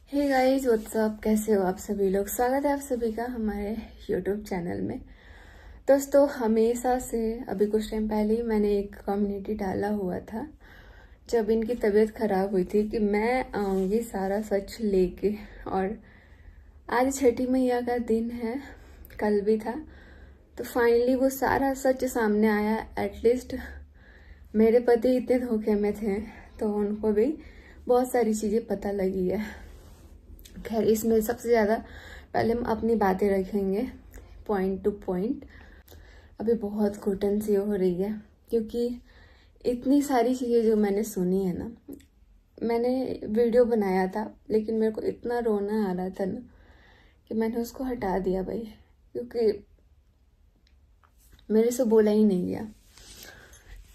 Hey guys what's up, कैसे हो आप सभी लोग। स्वागत है आप सभी का हमारे यूट्यूब चैनल में। दोस्तों, हमेशा से अभी कुछ टाइम पहले ही मैंने एक कम्युनिटी डाला हुआ था जब इनकी तबीयत खराब हुई थी कि मैं आऊँगी सारा सच लेके। और आज छठी मैया का दिन है, कल भी था, तो फाइनली वो सारा सच सामने आया। एटलीस्ट मेरे पति इतने धोखे में थे तो उनको भी बहुत सारी चीज़ें पता लगी है। खैर, इसमें सबसे ज़्यादा पहले हम अपनी बातें रखेंगे पॉइंट टू पॉइंट। अभी बहुत घुटन सी हो रही है क्योंकि इतनी सारी चीज़ें जो मैंने सुनी है ना। मैंने वीडियो बनाया था लेकिन मेरे को इतना रोना आ रहा था ना कि मैंने उसको हटा दिया भाई, क्योंकि मेरे से बोला ही नहीं गया।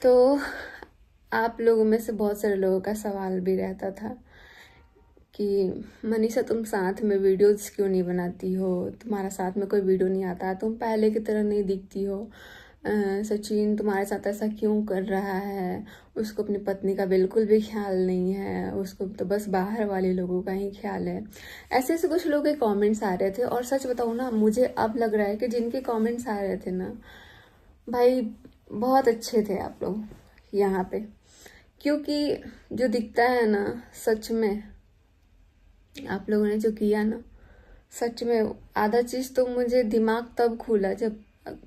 तो आप लोगों में से बहुत सारे लोगों का सवाल भी रहता था कि मनीषा, तुम साथ में वीडियोस क्यों नहीं बनाती हो, तुम्हारा साथ में कोई वीडियो नहीं आता, तुम पहले की तरह नहीं दिखती हो। सचिन तुम्हारे साथ ऐसा क्यों कर रहा है, उसको अपनी पत्नी का बिल्कुल भी ख्याल नहीं है, उसको तो बस बाहर वाले लोगों का ही ख्याल है। ऐसे ऐसे कुछ लोगों के कमेंट्स आ रहे थे। और सच बताऊँ ना, मुझे अब लग रहा है कि जिनके कमेंट्स आ रहे थे ना भाई, बहुत अच्छे थे आप लोग यहाँ पे। क्योंकि जो दिखता है ना सच में, आप लोगों ने जो किया ना, सच में आधा चीज़ तो मुझे दिमाग तब खुला जब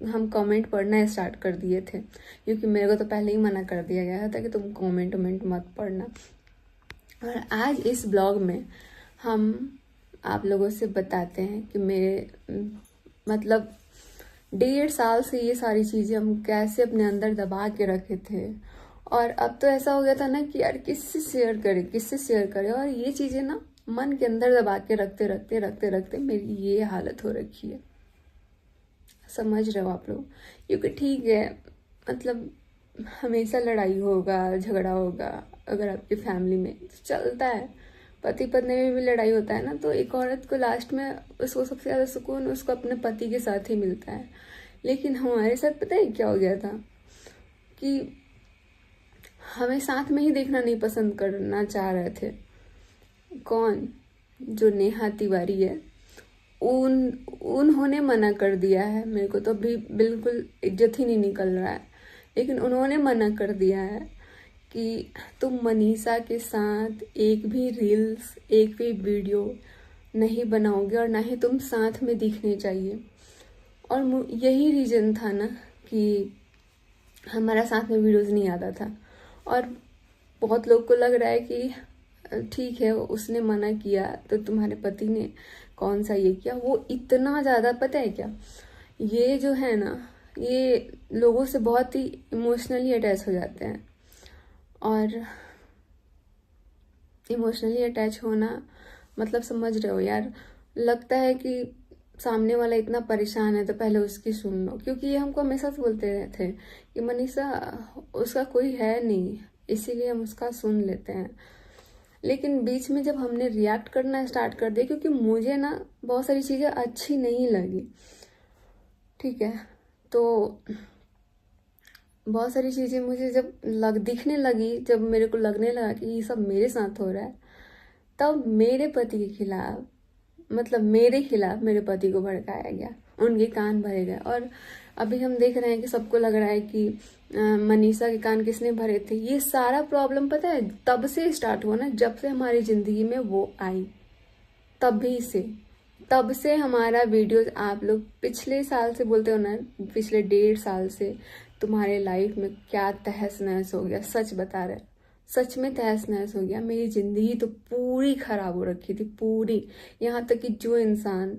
हम कमेंट पढ़ना स्टार्ट कर दिए थे। क्योंकि मेरे को तो पहले ही मना कर दिया गया था कि तुम कमेंट मत पढ़ना। और आज इस ब्लॉग में हम आप लोगों से बताते हैं कि मेरे मतलब 1.5 साल से ये सारी चीज़ें हम कैसे अपने अंदर दबा के रखे थे। और अब तो ऐसा हो गया था ना कि यार किससे शेयर करें। और ये चीज़ें ना मन के अंदर दबा के रखते मेरी ये हालत हो रखी है। समझ रहे हो आप लोग। क्योंकि ठीक है, मतलब हमेशा लड़ाई होगा, झगड़ा होगा, अगर आपकी फैमिली में तो चलता है। पति पत्नी में भी लड़ाई होता है ना, तो एक औरत को लास्ट में उसको सबसे ज़्यादा सुकून उसको अपने पति के साथ ही मिलता है। लेकिन हमारे साथ पता है क्या हो गया था कि हमें साथ में ही देखना नहीं पसंद करना चाह रहे थे। कौन? जो नेहा तिवारी है, उन्होंने मना कर दिया है। मेरे को तो अभी बिल्कुल इज्जत ही नहीं निकल रहा है, लेकिन उन्होंने मना कर दिया है कि तुम मनीषा के साथ एक भी रील्स, एक भी वीडियो नहीं बनाओगे और ना ही तुम साथ में दिखने चाहिए। और यही रीज़न था ना कि हमारा साथ में वीडियोस नहीं आता था। और बहुत लोग को लग रहा है कि ठीक है, उसने मना किया तो तुम्हारे पति ने कौन सा ये किया। वो इतना ज़्यादा, पता है क्या, ये जो है ना, ये लोगों से बहुत ही इमोशनली अटैच हो जाते हैं। और इमोशनली अटैच होना मतलब समझ रहे हो यार, लगता है कि सामने वाला इतना परेशान है तो पहले उसकी सुन लो। क्योंकि ये हमको हमेशा से बोलते रहे थे कि मनीषा, उसका कोई है नहीं, इसीलिए हम उसका सुन लेते हैं। लेकिन बीच में जब हमने रिएक्ट करना स्टार्ट कर दिया, क्योंकि मुझे ना बहुत सारी चीज़ें अच्छी नहीं लगी, ठीक है, तो बहुत सारी चीज़ें मुझे जब दिखने लगी, जब मेरे को लगने लगा कि ये सब मेरे साथ हो रहा है, तब मेरे पति के खिलाफ, मतलब मेरे खिलाफ मेरे पति को भड़काया गया, उनके कान भरे गए। और अभी हम देख रहे हैं कि सबको लग रहा है कि मनीषा के कान किसने भरे थे। ये सारा प्रॉब्लम पता है तब से स्टार्ट हुआ ना, जब से हमारी जिंदगी में वो आई, तब से हमारा वीडियोस आप लोग पिछले साल से बोलते हो ना, पिछले 1.5 साल से तुम्हारे लाइफ में क्या तहस नहस हो गया। सच बता रहे, सच में तहस नहस हो गया। मेरी जिंदगी तो पूरी खराब हो रखी थी, पूरी। यहाँ तक कि जो इंसान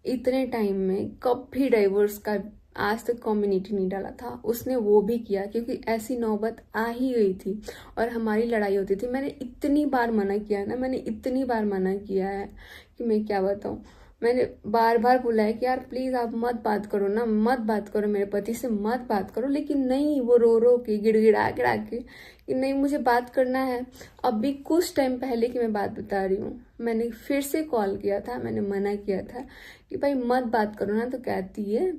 इतने टाइम में कभी डाइवोर्स का आज तक कम्युनिटी नहीं डाला था, उसने वो भी किया, क्योंकि ऐसी नौबत आ ही गई थी और हमारी लड़ाई होती थी। मैंने इतनी बार मना किया ना, मैंने इतनी बार मना किया है कि मैं क्या बताऊँ। मैंने बार बार बोला है कि यार प्लीज़ आप मत बात करो ना, मत बात करो, मेरे पति से मत बात करो। लेकिन नहीं, वो रो रो के, गिड़गिड़ा गिड़ा के कि नहीं मुझे बात करना है। अभी कुछ टाइम पहले की मैं बात बता रही हूँ, मैंने फिर से कॉल किया था, मैंने मना किया था कि भाई मत बात करो ना, तो कहती है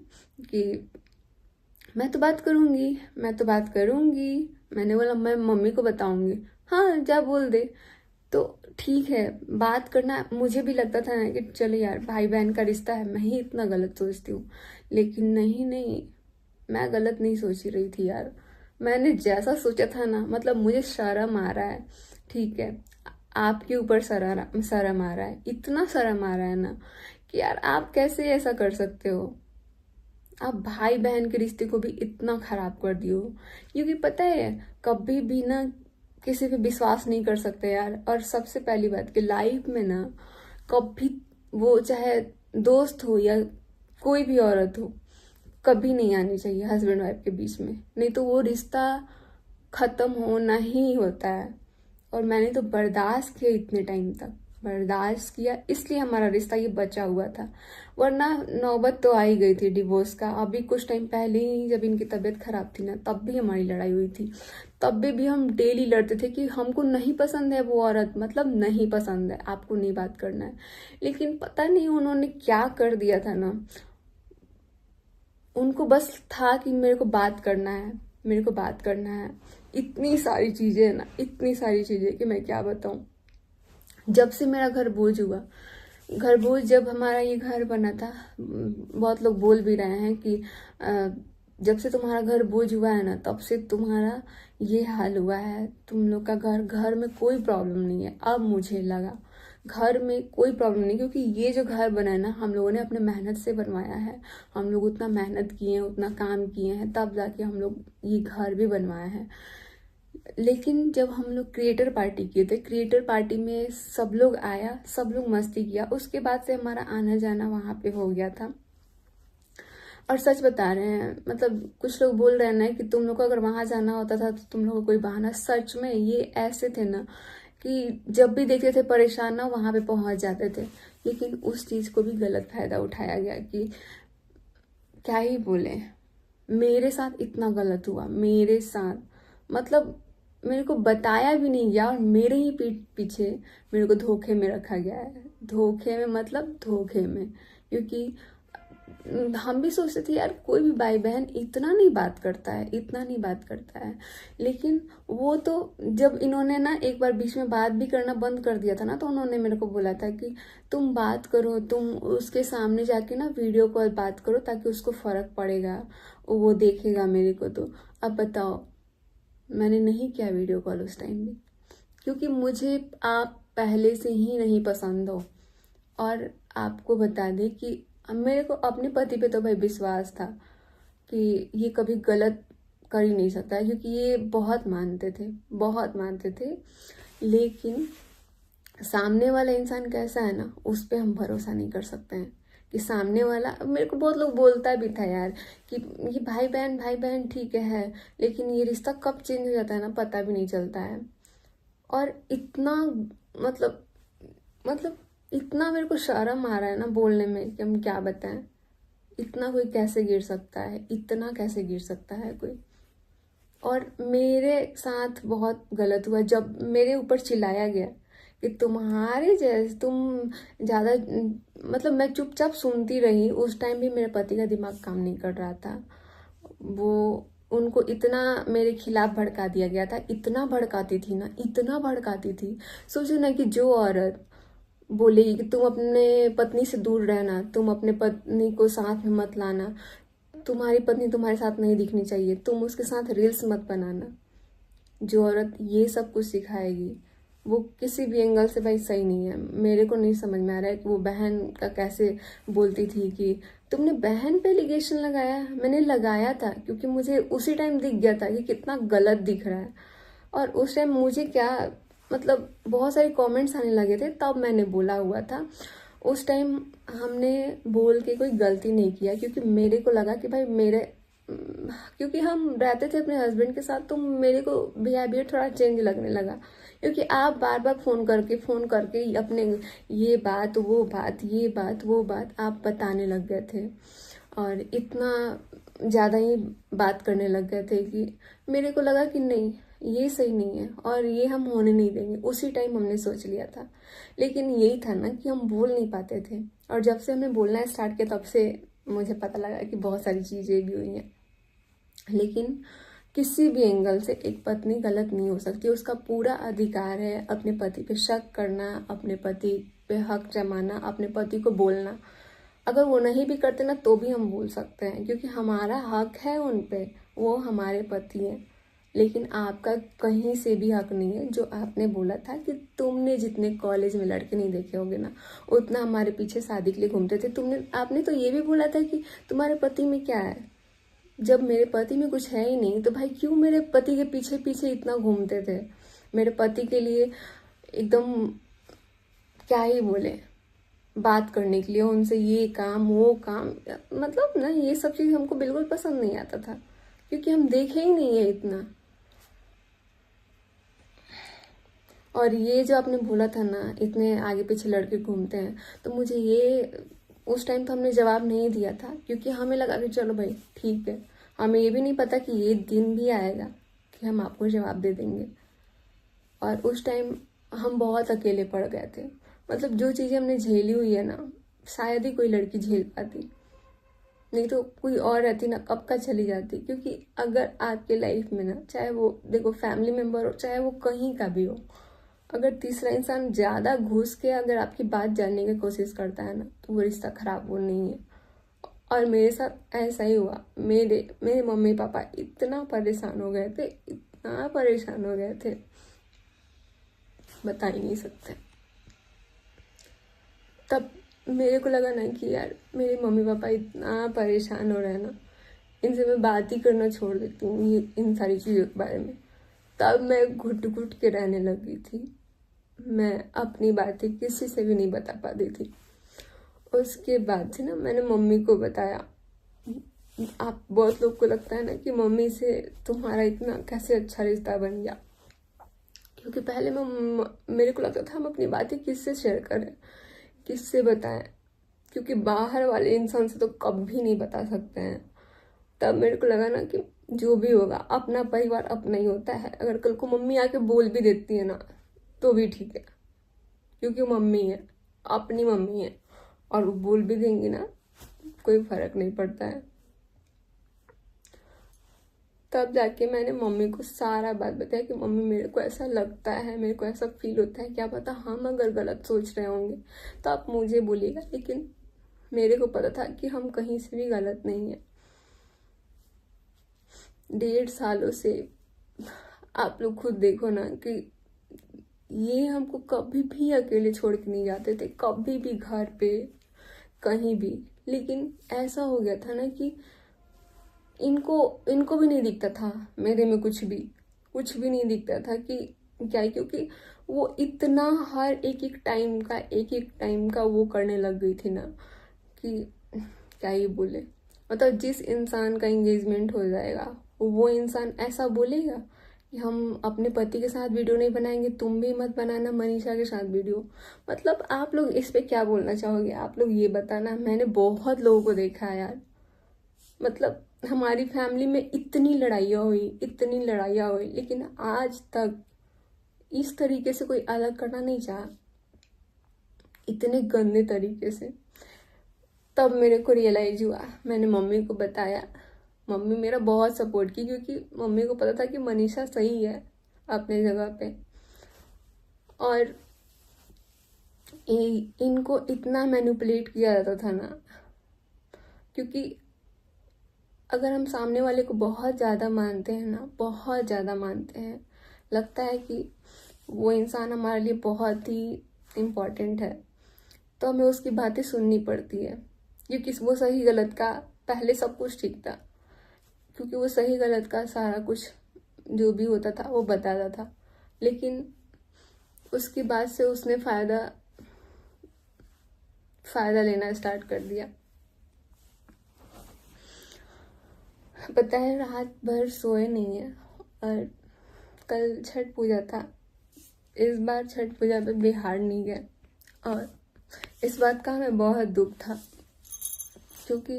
कि मैं तो बात करूँगी, मैं तो बात करूँगी। मैंने बोला मैं मम्मी को बताऊँगी। हाँ जा बोल दे। तो ठीक है, बात करना मुझे भी लगता था ना कि चलो यार भाई बहन का रिश्ता है, मैं ही इतना गलत सोचती हूँ। लेकिन नहीं नहीं, मैं गलत नहीं सोच रही थी यार। मैंने जैसा सोचा था ना, मतलब मुझे शर्म आ रहा है, ठीक है, आपके ऊपर शर्म आ रहा है, इतना शर्म आ रहा है ना कि यार आप कैसे ऐसा कर सकते हो। आप भाई बहन के रिश्ते को भी इतना खराब कर दियो। क्योंकि पता है, कभी भी ना किसी पे विश्वास नहीं कर सकते यार। और सबसे पहली बात कि लाइफ में ना कभी, वो चाहे दोस्त हो या कोई भी औरत हो, कभी नहीं आनी चाहिए हस्बैंड वाइफ के बीच में, नहीं तो वो रिश्ता खत्म होना ही होता है। और मैंने तो बर्दाश्त किया, इतने टाइम तक बर्दाश्त किया, इसलिए हमारा रिश्ता ये बचा हुआ था। वरना नौबत तो आ ही गई थी डिवोर्स का। अभी कुछ टाइम पहले ही जब इनकी तबीयत खराब थी ना, तब भी हमारी लड़ाई हुई थी। तब भी हम डेली लड़ते थे कि हमको नहीं पसंद है वो औरत, मतलब नहीं पसंद है, आपको नहीं बात करना है। लेकिन पता नहीं उन्होंने क्या कर दिया था ना, उनको बस था कि मेरे को बात करना है, मेरे को बात करना है। इतनी सारी चीजें है ना, इतनी सारी चीजें कि मैं क्या बताऊं। जब से मेरा घर बोझ हुआ, घर बोझ जब हमारा ये घर बना था, बहुत लोग बोल भी रहे हैं कि जब से तुम्हारा घर बोझ हुआ है ना, तब से तुम्हारा ये हाल हुआ है। तुम लोग का घर में कोई प्रॉब्लम नहीं है। अब मुझे लगा घर में कोई प्रॉब्लम नहीं, क्योंकि ये जो घर बना है ना, हम लोगों ने अपने मेहनत से बनवाया है। हम लोग उतना मेहनत किए हैं, उतना काम किए हैं, तब जाके हम लोग ये घर भी बनवाया है। लेकिन जब हम लोग क्रिएटर पार्टी किए थे, क्रिएटर पार्टी में सब लोग आया, सब लोग मस्ती किया, उसके बाद से हमारा आना जाना वहां पे हो गया था। और सच बता रहे हैं, मतलब कुछ लोग बोल रहे हैं ना कि तुम लोग को अगर वहां जाना होता था तो तुम लोग को कोई बहाना, सच में ये ऐसे थे ना कि जब भी देखते थे परेशान ना, वहां पे पहुंच जाते थे। लेकिन उस चीज को भी गलत फायदा उठाया गया कि क्या ही बोले। मेरे साथ इतना गलत हुआ, मेरे साथ, मतलब मेरे को बताया भी नहीं गया, और मेरे ही पीठ पीछे मेरे को धोखे में रखा गया है। धोखे में मतलब धोखे में। क्योंकि हम भी सोचते थे यार कोई भी भाई बहन इतना नहीं बात करता है, इतना नहीं बात करता है। लेकिन वो तो जब इन्होंने ना एक बार बीच में बात भी करना बंद कर दिया था ना, तो उन्होंने मेरे को बोला था कि तुम बात करो, तुम उसके सामने जाके ना वीडियो कॉल बात करो, ताकि उसको फर्क पड़ेगा, वो देखेगा मेरे को। तो अब बताओ, मैंने नहीं किया वीडियो कॉल उस टाइम भी, क्योंकि मुझे आप पहले से ही नहीं पसंद हो। और आपको बता दें कि मेरे को अपने पति पे तो भाई विश्वास था कि ये कभी गलत कर ही नहीं सकता है, क्योंकि ये बहुत मानते थे, बहुत मानते थे। लेकिन सामने वाला इंसान कैसा है ना, उस पर हम भरोसा नहीं कर सकते हैं कि सामने वाला, मेरे को बहुत लोग बोलता भी था यार कि ये भाई बहन ठीक है, लेकिन ये रिश्ता कब चेंज हो जाता है ना, पता भी नहीं चलता है। और इतना, मतलब मतलब इतना मेरे को शर्म आ रहा है ना बोलने में कि हम क्या बताएं। इतना कोई कैसे गिर सकता है, इतना कैसे गिर सकता है कोई। और मेरे साथ बहुत गलत हुआ जब मेरे ऊपर चिल्लाया गया कि तुम्हारे जैसे तुम ज्यादा, मतलब मैं चुपचाप सुनती रही। उस टाइम भी मेरे पति का दिमाग काम नहीं कर रहा था। वो, उनको इतना मेरे खिलाफ भड़का दिया गया था, इतना भड़काती थी ना, इतना भड़काती थी। सोचो ना कि जो औरत बोलेगी कि तुम अपने पत्नी से दूर रहना, तुम अपने पत्नी को साथ में मत लाना, तुम्हारी पत्नी तुम्हारे साथ नहीं दिखनी चाहिए, तुम उसके साथ रील्स मत बनाना, जो औरत ये सब कुछ सिखाएगी, वो किसी भी एंगल से भाई सही नहीं है। मेरे को नहीं समझ में आ रहा है कि वो बहन का कैसे बोलती थी कि तुमने बहन पे एलिगेशन लगाया। मैंने लगाया था क्योंकि मुझे उसी टाइम दिख गया था कि कितना गलत दिख रहा है। और उस टाइम मुझे क्या, मतलब बहुत सारे कमेंट्स आने लगे थे, तब मैंने बोला हुआ था। उस टाइम हमने बोल के कोई गलती नहीं किया, क्योंकि मेरे को लगा कि भाई मेरे, क्योंकि हम रहते थे अपने हस्बैंड के साथ, तो मेरे को बिहेवियर थोड़ा चेंज लगने लगा। क्योंकि आप बार बार फोन करके अपने ये बात वो बात, ये बात वो बात आप बताने लग गए थे। और इतना ज़्यादा ही बात करने लग गए थे कि मेरे को लगा कि नहीं, ये सही नहीं है और ये हम होने नहीं देंगे। उसी टाइम हमने सोच लिया था। लेकिन यही था ना कि हम बोल नहीं पाते थे। और जब से हमने बोलना स्टार्ट किया, तब से मुझे पता लगा कि बहुत सारी चीज़ें भी हुई हैं। लेकिन किसी भी एंगल से एक पत्नी गलत नहीं हो सकती। उसका पूरा अधिकार है अपने पति पे शक करना, अपने पति पे हक जमाना, अपने पति को बोलना। अगर वो नहीं भी करते ना तो भी हम बोल सकते हैं, क्योंकि हमारा हक है उन पे, वो हमारे पति हैं। लेकिन आपका कहीं से भी हक नहीं है। जो आपने बोला था कि तुमने जितने कॉलेज में लड़के नहीं देखे होंगे ना, उतना हमारे पीछे शादी के लिए घूमते थे। आपने तो ये भी बोला था कि तुम्हारे पति में क्या है। जब मेरे पति में कुछ है ही नहीं तो भाई क्यों मेरे पति के पीछे पीछे इतना घूमते थे। मेरे पति के लिए एकदम क्या ही बोले, बात करने के लिए उनसे ये काम वो काम, मतलब ना ये सब चीज़ हमको बिल्कुल पसंद नहीं आता था, क्योंकि हम देखे ही नहीं है इतना। और ये जो आपने बोला था ना इतने आगे पीछे लड़के घूमते हैं, तो मुझे ये उस टाइम तो हमने जवाब नहीं दिया था, क्योंकि हमें लगा कि चलो भाई ठीक है। हमें ये भी नहीं पता कि ये दिन भी आएगा कि हम आपको जवाब दे देंगे। और उस टाइम हम बहुत अकेले पड़ गए थे। मतलब जो चीज़ें हमने झेली हुई है ना, शायद ही कोई लड़की झेल पाती। नहीं तो कोई और रहती ना कब का चली जाती। क्योंकि अगर आपके लाइफ में ना, चाहे वो देखो फैमिली मेम्बर हो, चाहे वो कहीं का भी हो, अगर तीसरा इंसान ज़्यादा घुस के अगर आपकी बात जानने की कोशिश करता है ना, तो वो रिश्ता खराब वो नहीं है। और मेरे साथ ऐसा ही हुआ। मेरे मम्मी पापा इतना परेशान हो गए थे, इतना परेशान हो गए थे, बता ही नहीं सकते। तब मेरे को लगा ना कि यार मेरे मम्मी पापा इतना परेशान हो रहे हैं ना, इनसे मैं बात ही करना छोड़ देती हूँ ये इन सारी चीज़ों के बारे में। तब मैं घुट घुट के रहने लगी थी। मैं अपनी बातें किसी से भी नहीं बता पाती थी। उसके बाद से ना मैंने मम्मी को बताया। आप बहुत लोग को लगता है ना कि मम्मी से तुम्हारा इतना कैसे अच्छा रिश्ता बन गया, क्योंकि पहले मेरे को लगता था हम अपनी बातें किससे शेयर करें, किससे बताएं, क्योंकि बाहर वाले इंसान से तो कभी नहीं बता सकते हैं। तब मेरे को लगा ना कि जो भी होगा अपना परिवार अपना ही होता है। अगर कल को मम्मी आके बोल भी देती है ना तो भी ठीक है, क्योंकि मम्मी है, अपनी मम्मी है, और वो बोल भी देंगी ना, कोई फर्क नहीं पड़ता है। तब जाके मैंने मम्मी को सारा बात बताया कि मम्मी मेरे को ऐसा लगता है, मेरे को ऐसा फील होता है, क्या पता हम अगर गलत सोच रहे होंगे तो आप मुझे बोलिएगा। लेकिन मेरे को पता था कि हम कहीं से भी गलत नहीं है। 1.5 सालों से आप लोग खुद देखो ना कि ये हमको कभी भी अकेले छोड़ के नहीं जाते थे, कभी भी, घर पे कहीं भी। लेकिन ऐसा हो गया था ना कि इनको भी नहीं दिखता था मेरे में कुछ भी नहीं दिखता था कि क्या है, क्योंकि वो इतना हर एक टाइम का वो करने लग गई थी ना कि क्या ही बोले। मतलब जिस इंसान का एंगेजमेंट हो जाएगा वो इंसान ऐसा बोलेगा कि हम अपने पति के साथ वीडियो नहीं बनाएंगे, तुम भी मत बनाना मनीषा के साथ वीडियो। मतलब आप लोग इस पे क्या बोलना चाहोगे, आप लोग ये बताना। मैंने बहुत लोगों को देखा है यार। मतलब हमारी फैमिली में इतनी लड़ाइयाँ हुई, लेकिन आज तक इस तरीके से कोई अलग करना नहीं चाहा, इतने गंदे तरीके से। तब मेरे को रियलाइज हुआ, मैंने मम्मी को बताया। मम्मी मेरा बहुत सपोर्ट की, क्योंकि मम्मी को पता था कि मनीषा सही है अपने जगह पे। और इनको इतना मैनिपुलेट किया जाता था ना, क्योंकि अगर हम सामने वाले को बहुत ज़्यादा मानते हैं ना, बहुत ज़्यादा मानते हैं, लगता है कि वो इंसान हमारे लिए बहुत ही इम्पोर्टेंट है, तो हमें उसकी बातें सुननी पड़ती है। क्योंकि वो सही गलत का पहले सब कुछ ठीक था, क्योंकि वो सही गलत का सारा कुछ जो भी होता था वो बताता था। लेकिन उसके बाद से उसने फ़ायदा लेना स्टार्ट कर दिया। पता है रात भर सोए नहीं है। और कल छठ पूजा था, इस बार छठ पूजा पे बिहार नहीं गए, और इस बात का हमें बहुत दुख था, क्योंकि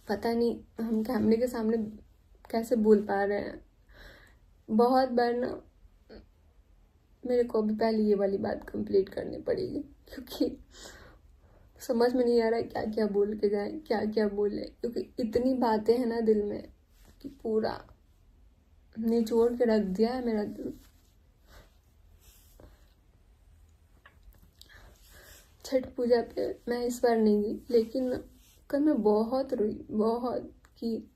पता नहीं हम कैमरे के सामने कैसे बोल पा रहे हैं। बहुत बार ना मेरे को अभी पहले ये वाली बात कंप्लीट करनी पड़ेगी, क्योंकि समझ में नहीं आ रहा है क्या क्या बोल के जाए, क्या क्या बोले, क्योंकि इतनी बातें हैं ना दिल में कि पूरा निचोड़ के रख दिया है मेरा दिल। छठ पूजा पे मैं इस बार नहीं गई, लेकिन कल मैं बहुत रोई, बहुत, कि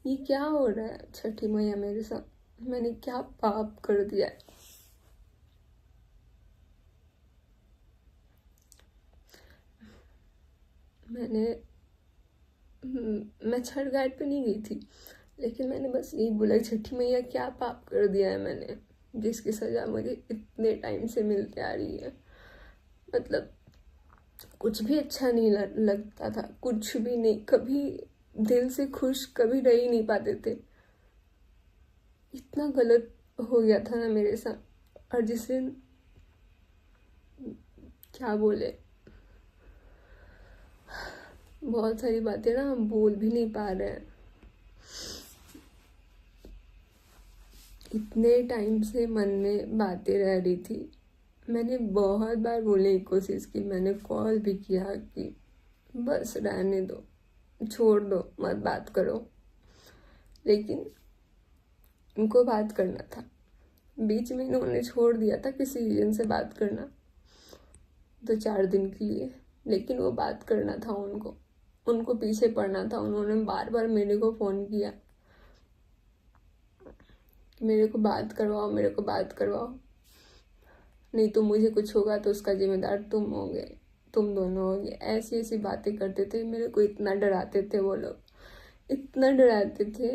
ये क्या हो रहा है छठी मैया मेरे साथ, मैंने क्या पाप कर दिया है। मैं छठ घाट पे नहीं गई थी, लेकिन मैंने बस यही बोला, छठी मैया क्या पाप कर दिया है मैंने, जिसकी सजा मुझे इतने टाइम से मिलते आ रही है। मतलब कुछ भी अच्छा नहीं लगता था, कुछ भी नहीं, कभी दिल से खुश कभी रह ही नहीं पाते थे। इतना गलत हो गया था ना मेरे साथ। और जिस दिन क्या बोले, बहुत सारी बातें ना हम बोल भी नहीं पा रहे हैं। इतने टाइम से मन में बातें रह रही थी। मैंने बहुत बार बोलने की कोशिश की, मैंने कॉल भी किया कि बस रहने दो, छोड़ दो, मत बात करो, लेकिन उनको बात करना था। बीच में इन्होंने छोड़ दिया था किसी रीजन से बात करना, 2-4 दिन के लिए, लेकिन वो बात करना था उनको पीछे पड़ना था। उन्होंने बार बार मेरे को फ़ोन किया, मेरे को बात करवाओ, मेरे को बात करवाओ, नहीं तो मुझे कुछ होगा तो उसका जिम्मेदार तुम होगे, तुम दोनों होगे। ऐसी ऐसी बातें करते थे, मेरे को इतना डराते थे वो लोग, इतना डराते थे।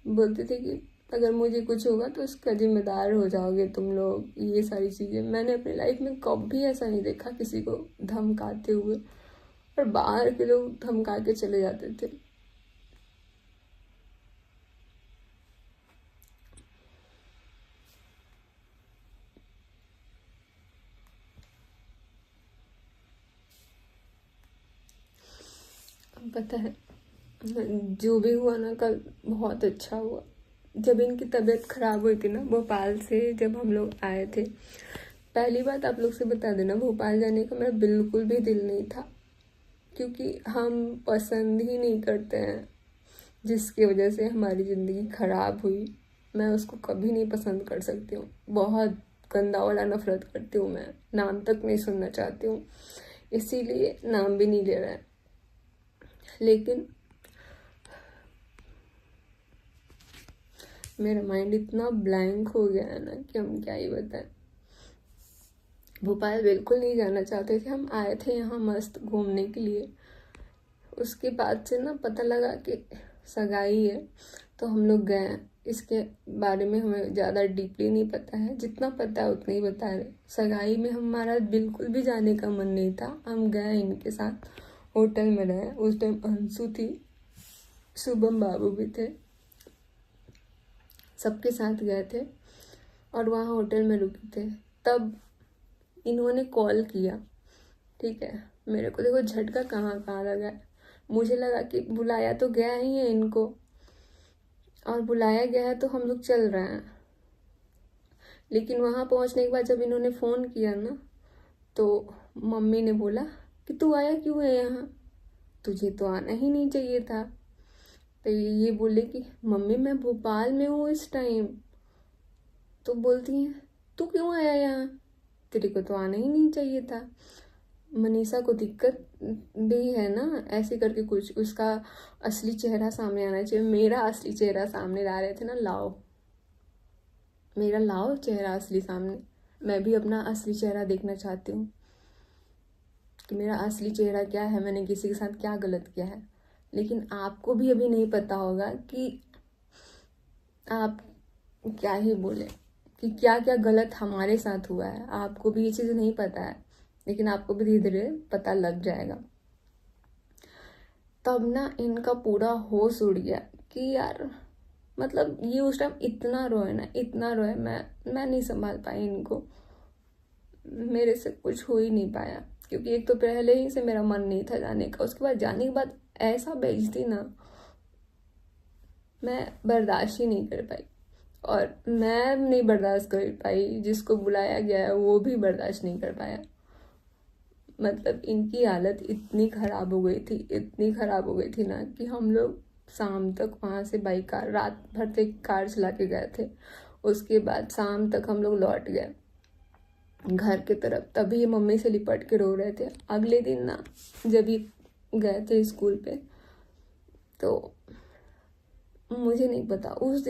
बोलते थे कि अगर मुझे कुछ होगा तो उसका जिम्मेदार हो जाओगे तुम लोग, ये सारी चीज़ें। मैंने अपनी लाइफ में कभी ऐसा नहीं देखा किसी को धमकाते हुए, और बाहर के लोग धमका के चले जाते थे। पता है, जो भी हुआ ना कल, बहुत अच्छा हुआ। जब इनकी तबीयत खराब हुई थी ना, भोपाल से जब हम लोग आए थे, पहली बात आप लोग से बता देना, भोपाल जाने का मेरा बिल्कुल भी दिल नहीं था, क्योंकि हम पसंद ही नहीं करते हैं जिसकी वजह से हमारी ज़िंदगी खराब हुई। मैं उसको कभी नहीं पसंद कर सकती हूँ, बहुत गंदा वाला नफरत करती हूँ मैं, नाम तक नहीं सुनना चाहती हूँ, इसीलिए नाम भी नहीं ले रहा है। लेकिन मेरा माइंड इतना ब्लैंक हो गया है ना कि हम क्या ही बताएं। भोपाल बिल्कुल नहीं जाना चाहते थे, हम आए थे यहाँ मस्त घूमने के लिए। उसके बाद से ना पता लगा कि सगाई है, तो हम लोग गए। इसके बारे में हमें ज़्यादा डीपली नहीं पता है, जितना पता है उतना ही बता रहे। सगाई में हमारा बिल्कुल भी जाने का मन नहीं था, हम गए इनके साथ, होटल में रहे। उस टाइम अंशु थी, शुभम बाबू भी थे, सबके साथ गए थे और वहाँ होटल में रुके थे। तब इन्होंने कॉल किया, ठीक है, मेरे को देखो झटका कहाँ कहाँ लगा है। मुझे लगा कि बुलाया तो गया ही है इनको, और बुलाया गया है तो हम लोग चल रहे हैं। लेकिन वहाँ पहुँचने के बाद जब इन्होंने फ़ोन किया ना, तो मम्मी ने बोला कि तू आया क्यों है यहाँ, तुझे तो आना ही नहीं चाहिए था। तो ये बोले कि मम्मी मैं भोपाल में हूँ इस टाइम। तो बोलती हैं तू क्यों आया यहाँ, तेरे को तो आना ही नहीं चाहिए था। मनीषा को दिक्कत भी है ना, ऐसे करके कुछ, उसका असली चेहरा सामने आना चाहिए। मेरा असली चेहरा सामने ला रहे थे ना, लाओ मेरा लाओ चेहरा असली सामने। मैं भी अपना असली चेहरा देखना चाहती हूँ कि मेरा असली चेहरा क्या है, मैंने किसी के साथ क्या गलत किया है। लेकिन आपको भी अभी नहीं पता होगा कि आप क्या ही बोले, कि क्या क्या गलत हमारे साथ हुआ है। आपको भी ये चीज़ नहीं पता है, लेकिन आपको भी धीरे धीरे पता लग जाएगा। तब ना इनका पूरा होश उड़ गया कि यार, मतलब ये उस टाइम इतना रोए ना, इतना रोए, मैं नहीं संभाल पाई इनको। मेरे से कुछ हो ही नहीं पाया, क्योंकि एक तो पहले ही से मेरा मन नहीं था जाने का, उसके बाद जाने के बाद ऐसा बेइज्जती ना, मैं बर्दाश्त ही नहीं कर पाई। और मैं नहीं बर्दाश्त कर पाई, जिसको बुलाया गया है वो भी बर्दाश्त नहीं कर पाया। मतलब इनकी हालत इतनी ख़राब हो गई थी, इतनी ख़राब हो गई थी ना, कि हम लोग शाम तक वहाँ से बाई कार, रात भर तक कार चला के गए थे। उसके बाद शाम तक हम लोग लौट गए घर की तरफ, तभी ये मम्मी से लिपट के रो रहे थे। अगले दिन ना जब ये गए थे स्कूल पे, तो मुझे नहीं पता उस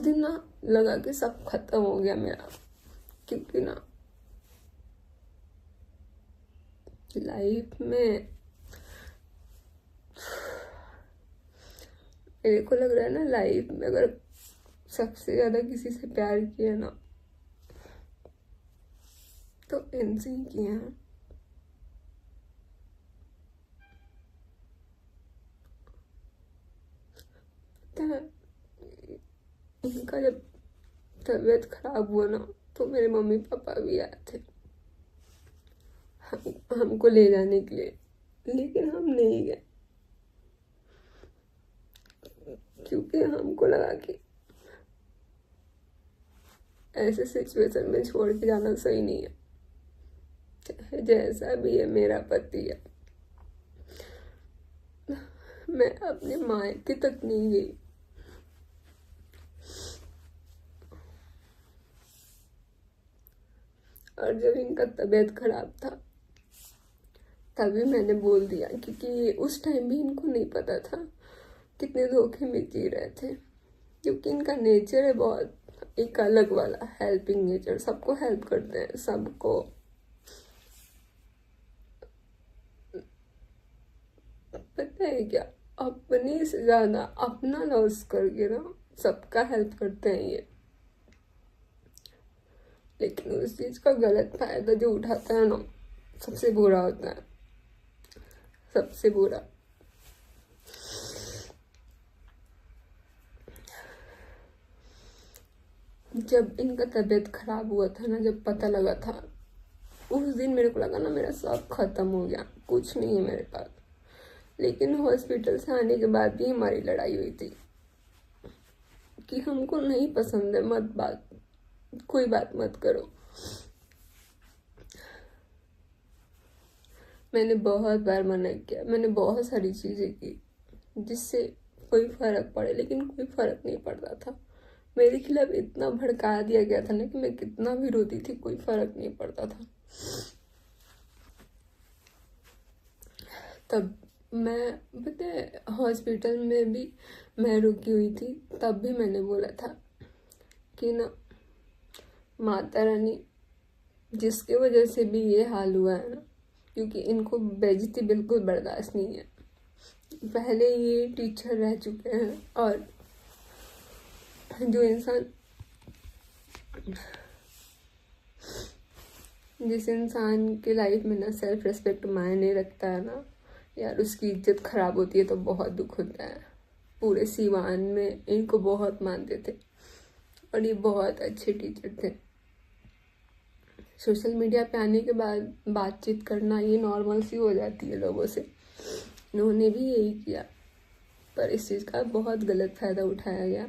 दिन ना लगा कि सब खत्म हो गया मेरा, क्योंकि ना लाइफ में मेरे को लग रहा है ना, लाइफ में अगर सबसे ज्यादा किसी से प्यार किया ना तो इनसे ही किया है। इनका जब तबीयत खराब हुआ ना तो मेरे मम्मी पापा भी आए थे हमको ले जाने के लिए, लेकिन हम नहीं गए क्योंकि हमको लगा कि ऐसे सिचुएशन में छोड़ के जाना सही नहीं है। चाहे जैसा भी है, मेरा पति है। मैं अपने मायके तक नहीं गई। और जब इनका तबीयत खराब था तभी मैंने बोल दिया, क्योंकि उस टाइम भी इनको नहीं पता था कितने धोखे में जी रहे थे, क्योंकि इनका नेचर है बहुत एक अलग वाला, हेल्पिंग नेचर। सबको हेल्प करते हैं, सबको। पता है क्या, अपने से ज्यादा अपना लॉस करके ना सबका हेल्प करते हैं ये, लेकिन उस चीज का गलत फायदा जो उठाता है ना, सबसे बुरा होता है, सबसे बुरा। जब इनका तबीयत खराब हुआ था ना, जब पता लगा था, उस दिन मेरे को लगा ना मेरा सब खत्म हो गया, कुछ नहीं है मेरे पास। लेकिन हॉस्पिटल से आने के बाद भी हमारी लड़ाई हुई थी कि हमको नहीं पसंद है, मत बात, कोई बात मत करो। मैंने बहुत बार मना किया, मैंने बहुत सारी चीजें की जिससे कोई फर्क पड़े, लेकिन कोई फर्क नहीं पड़ता था। मेरे खिलाफ इतना भड़का दिया गया था ना कि मैं कितना भी रोती थी, कोई फर्क नहीं पड़ता था। तब मैं, पता है, हॉस्पिटल में भी मैं रुकी हुई थी, तब भी मैंने बोला था कि ना माता रानी, जिसके वजह से भी ये हाल हुआ है ना, क्योंकि इनको बेइज्जती बिल्कुल बर्दाश्त नहीं है। पहले ये टीचर रह चुके हैं, और जो इंसान, जिस इंसान के लाइफ में ना सेल्फ रिस्पेक्ट मायने रखता है ना यार, उसकी इज्जत खराब होती है तो बहुत दुख होता है। पूरे सीवान में इनको बहुत मानते थे और ये बहुत अच्छे टीचर थे। सोशल मीडिया पे आने के बाद बातचीत करना ये नॉर्मल सी हो जाती है लोगों से, इन्होंने भी यही किया, पर इस चीज़ का बहुत गलत फायदा उठाया गया।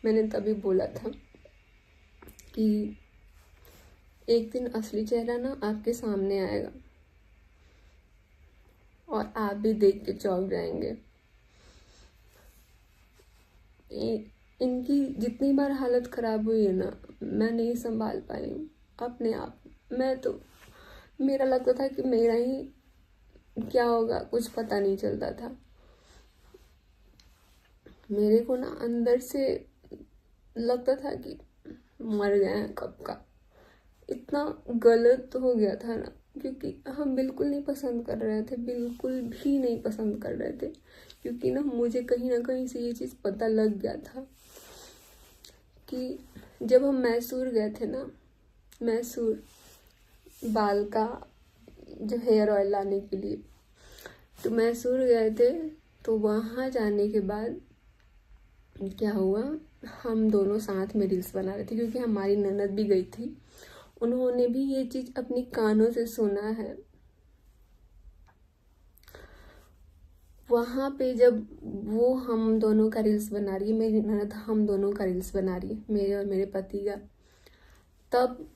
मैंने तभी बोला था कि एक दिन असली चेहरा ना आपके सामने आएगा और आप भी देख के चौंक जाएंगे। इनकी जितनी बार हालत खराब हुई है ना, मैं नहीं संभाल पाई हूँ अपने आप। मैं तो, मेरा लगता था कि मेरा ही क्या होगा, कुछ पता नहीं चलता था। मेरे को ना अंदर से लगता था कि मर गए हैं कब का। इतना गलत हो गया था ना, क्योंकि हम बिल्कुल नहीं पसंद कर रहे थे, बिल्कुल भी नहीं पसंद कर रहे थे, क्योंकि ना मुझे कहीं ना कहीं से ये चीज़ पता लग गया था कि जब हम मैसूर गए थे ना, मैसूर बाल का जो हेयर ऑयल लाने के लिए, तो मैसूर गए थे। तो वहाँ जाने के बाद क्या हुआ, हम दोनों साथ में रील्स बना रहे थे, क्योंकि हमारी ननद भी गई थी, उन्होंने भी ये चीज अपनी कानों से सुना है। वहां पे जब वो हम दोनों का रील्स बना रही है, मेरी ननद हम दोनों का रील्स बना रही है, मेरे और मेरे पति का, तब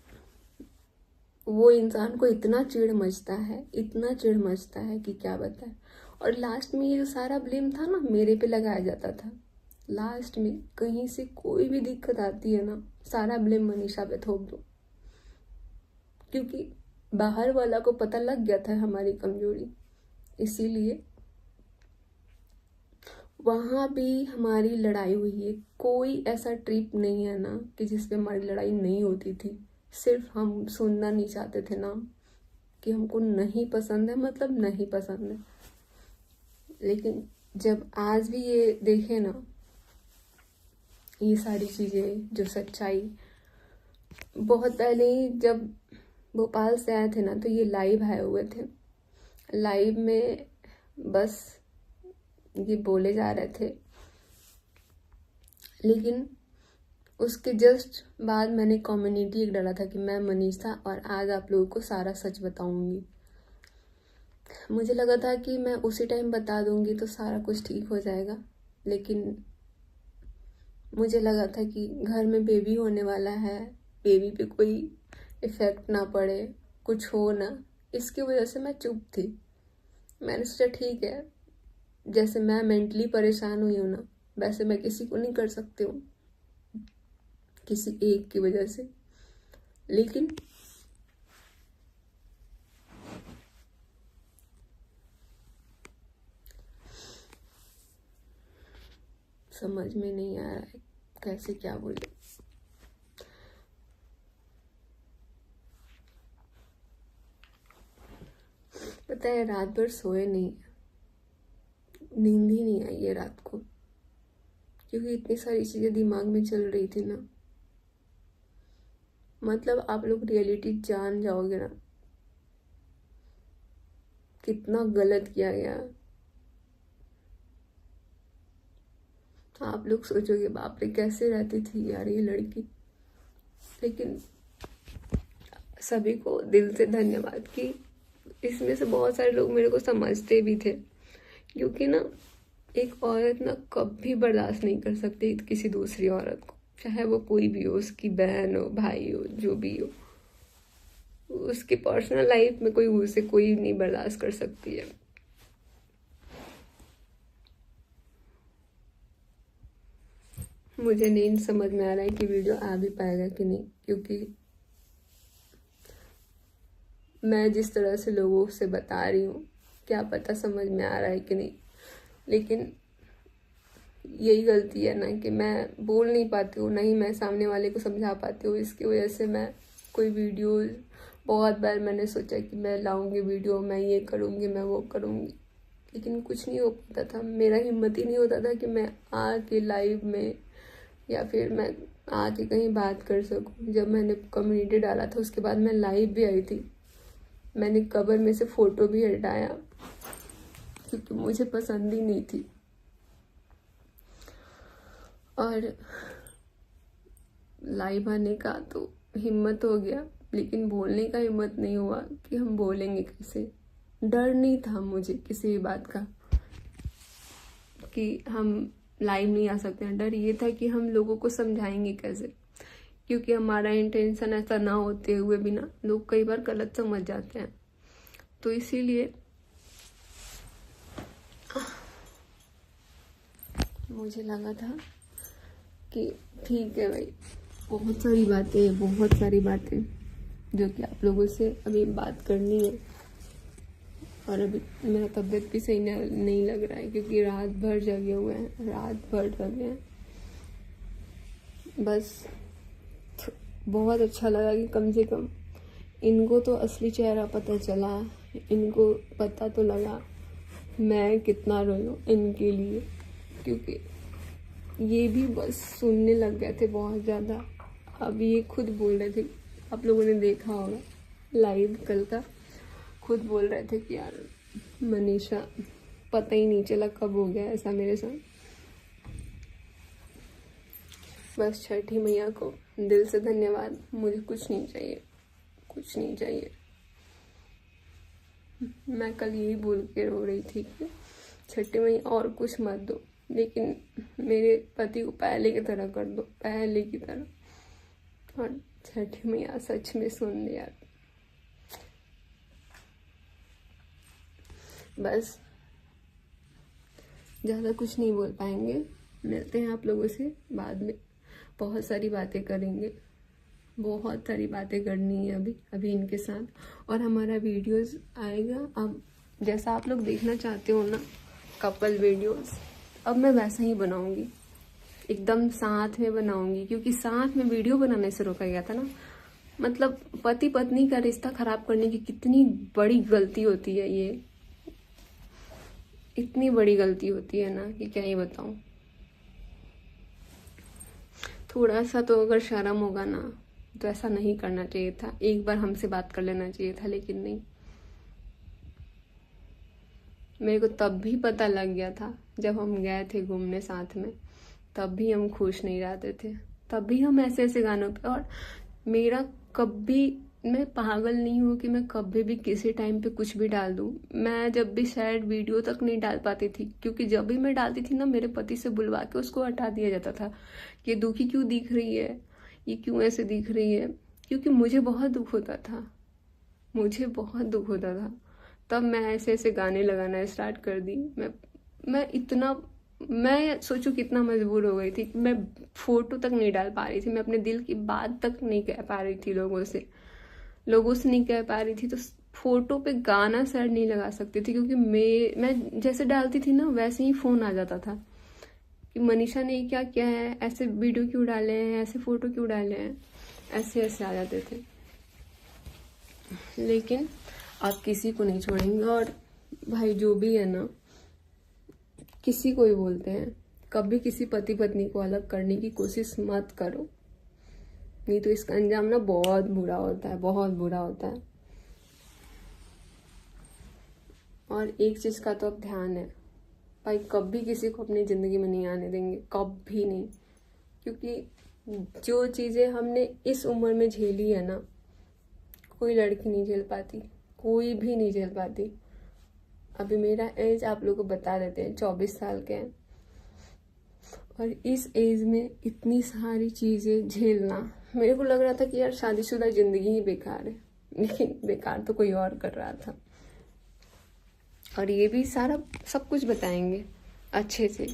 वो इंसान को इतना चिढ़ मचता है, इतना चिढ़ मचता है कि क्या बताएं। और लास्ट में ये जो सारा ब्लेम था ना, मेरे पे लगाया जाता था। लास्ट में कहीं से कोई भी दिक्कत आती है ना, सारा ब्लेम मनीषा पे थोप दो, क्योंकि बाहर वाला को पता लग गया था हमारी कमजोरी। इसीलिए वहाँ भी हमारी लड़ाई हुई है। कोई ऐसा ट्रिप नहीं है ना कि जिसपे हमारी लड़ाई नहीं होती थी। सिर्फ हम सुनना नहीं चाहते थे नाम कि हमको नहीं पसंद है, मतलब नहीं पसंद है। लेकिन जब आज भी ये देखे ना, ये सारी चीज़ें, जो सच्चाई, बहुत पहले ही जब भोपाल से आए थे ना, तो ये लाइव आए हुए थे। लाइव में बस ये बोले जा रहे थे, लेकिन उसके जस्ट बाद मैंने कम्युनिटी एक डाला था कि मैं मनीषा और आज आप लोगों को सारा सच बताऊंगी। मुझे लगा था कि मैं उसी टाइम बता दूंगी तो सारा कुछ ठीक हो जाएगा, लेकिन मुझे लगा था कि घर में बेबी होने वाला है, बेबी पे कोई इफेक्ट ना पड़े, कुछ हो ना, इसकी वजह से मैं चुप थी। मैंने सोचा ठीक है, जैसे मैं मेंटली परेशान हुई हूँ ना, वैसे मैं किसी को नहीं कर सकती हूँ, किसी एक की वजह से। लेकिन समझ में नहीं आ रहा है कैसे क्या बोले। पता है, रात भर सोए नहीं, नींद ही नहीं आई है रात को, क्योंकि इतनी सारी चीजें दिमाग में चल रही थी ना। मतलब आप लोग रियलिटी जान जाओगे ना, कितना गलत किया गया। आप लोग सोचोगे बाप रे कैसे रहती थी यार ये लड़की। लेकिन सभी को दिल से धन्यवाद कि इसमें से बहुत सारे लोग मेरे को समझते भी थे, क्योंकि ना एक औरत ना कभी बर्दाश्त नहीं कर सकती किसी दूसरी औरत को, चाहे वो कोई भी हो, उसकी बहन हो, भाई हो, जो भी हो। उसकी पर्सनल लाइफ में कोई उसे कोई नहीं बर्दाश्त कर सकती है। मुझे नहीं समझ में आ रहा है कि वीडियो आ भी पाएगा कि नहीं, क्योंकि मैं जिस तरह से लोगों से बता रही हूँ, क्या पता समझ में आ रहा है कि नहीं। लेकिन यही गलती है ना कि मैं बोल नहीं पाती हूँ, नहीं मैं सामने वाले को समझा पाती हूँ। इसकी वजह से मैं कोई वीडियो, बहुत बार मैंने सोचा कि मैं लाऊंगी वीडियो, मैं ये करूँगी, मैं वो करूँगी, लेकिन कुछ नहीं हो पाता था। मेरा हिम्मत ही नहीं होता था कि मैं आके लाइव में या फिर मैं आके कहीं बात कर सकूँ। जब मैंने कम्युनिटी डाला था उसके बाद मैं लाइव भी आई थी, मैंने कवर में से फोटो भी हटाया क्योंकि मुझे पसंद ही नहीं थी। और लाइव आने का तो हिम्मत हो गया, लेकिन बोलने का हिम्मत नहीं हुआ कि हम बोलेंगे कैसे। डर नहीं था मुझे किसी भी बात का कि हम लाइव नहीं आ सकते हैं, डर ये था कि हम लोगों को समझाएंगे कैसे, क्योंकि हमारा इंटेंशन ऐसा ना होते हुए भी ना लोग कई बार गलत समझ जाते हैं। तो इसीलिए मुझे लगा था कि ठीक है भाई, बहुत सारी बातें जो कि आप लोगों से अभी बात करनी है। और अभी मेरा तबीयत भी सही नहीं लग रहा है, क्योंकि रात भर जगे हुए हैं। बस बहुत अच्छा लगा कि कम से कम इनको तो असली चेहरा पता चला, इनको पता तो लगा मैं कितना रोई हूँ इनके लिए, क्योंकि ये भी बस सुनने लग गए थे बहुत ज़्यादा। अब ये खुद बोल रहे थे, आप लोगों ने देखा होगा लाइव कल का, खुद बोल रहे थे कि यार मनीषा पता ही नहीं चला कब हो गया ऐसा मेरे साथ। बस छठी मैया को दिल से धन्यवाद, मुझे कुछ नहीं चाहिए। मैं कल यही बोल के रो रही थी कि छठी मैया और कुछ मत दो, लेकिन मेरे पति को पहले की तरह कर दो, पहले की तरह। और छठी मैया सच में सुन लिया। बस ज़्यादा कुछ नहीं बोल पाएंगे। मिलते हैं आप लोगों से बाद में, बहुत सारी बातें करेंगे, बहुत सारी बातें करनी है अभी इनके साथ। और हमारा वीडियोस आएगा अब जैसा आप लोग देखना चाहते हो ना, कपल वीडियोस, अब मैं वैसा ही बनाऊंगी, एकदम साथ में बनाऊंगी। क्योंकि साथ में वीडियो बनाने से रोका गया था ना। मतलब पति पत्नी का रिश्ता खराब करने की कितनी बड़ी गलती होती है, ये इतनी बड़ी गलती होती है ना कि क्या ही बताऊं। थोड़ा सा तो अगर शर्म होगा ना तो ऐसा नहीं करना चाहिए था, एक बार हमसे बात कर लेना चाहिए था, लेकिन नहीं। मेरे को तब भी पता लग गया था जब हम गए थे घूमने साथ में, तब भी हम खुश नहीं रहते थे, तब भी हम ऐसे ऐसे गानों पे। और मेरा कभी, मैं पागल नहीं हूँ कि मैं कभी भी किसी टाइम पे कुछ भी डाल दूँ। मैं जब भी सैड वीडियो तक नहीं डाल पाती थी, क्योंकि जब भी मैं डालती थी ना मेरे पति से बुलवा के उसको हटा दिया जाता था कि दुखी क्यों दिख रही है, ये क्यों ऐसे दिख रही है। क्योंकि मुझे बहुत दुख होता था, मुझे बहुत दुख होता था। तब मैं ऐसे ऐसे गाने लगाना स्टार्ट कर दी। मैं सोचू कितना मजबूर हो गई थी। मैं फोटो तक नहीं डाल पा रही थी, मैं अपने दिल की बात तक नहीं कह पा रही थी लोगों से नहीं कह पा रही थी। तो फोटो पे गाना सैड नहीं लगा सकती थी, क्योंकि मैं जैसे डालती थी ना वैसे ही फोन आ जाता था कि मनीषा ने क्या किया है, ऐसे वीडियो क्यों डाले हैं, ऐसे फोटो क्यों डाले हैं, ऐसे ऐसे आ जाते थे। लेकिन आप किसी को नहीं छोड़ेंगे। और भाई जो भी है ना, किसी को ही बोलते हैं, कभी किसी पति पत्नी को अलग करने की कोशिश मत करो, नहीं तो इसका अंजाम ना बहुत बुरा होता है, बहुत बुरा होता है। और एक चीज का तो अब ध्यान है भाई, कभी किसी को अपनी जिंदगी में नहीं आने देंगे, कभी नहीं। क्योंकि जो चीजें हमने इस उम्र में झेली है ना, कोई लड़की नहीं झेल पाती, कोई भी नहीं झेल पाती। अभी मेरा एज आप लोगों को बता देते हैं, 24 साल के हैं। और इस एज में इतनी सारी चीजें झेलना, मेरे को लग रहा था कि यार शादीशुदा जिंदगी ही बेकार है, लेकिन बेकार तो कोई और कर रहा था। और ये भी सारा सब कुछ बताएंगे अच्छे से।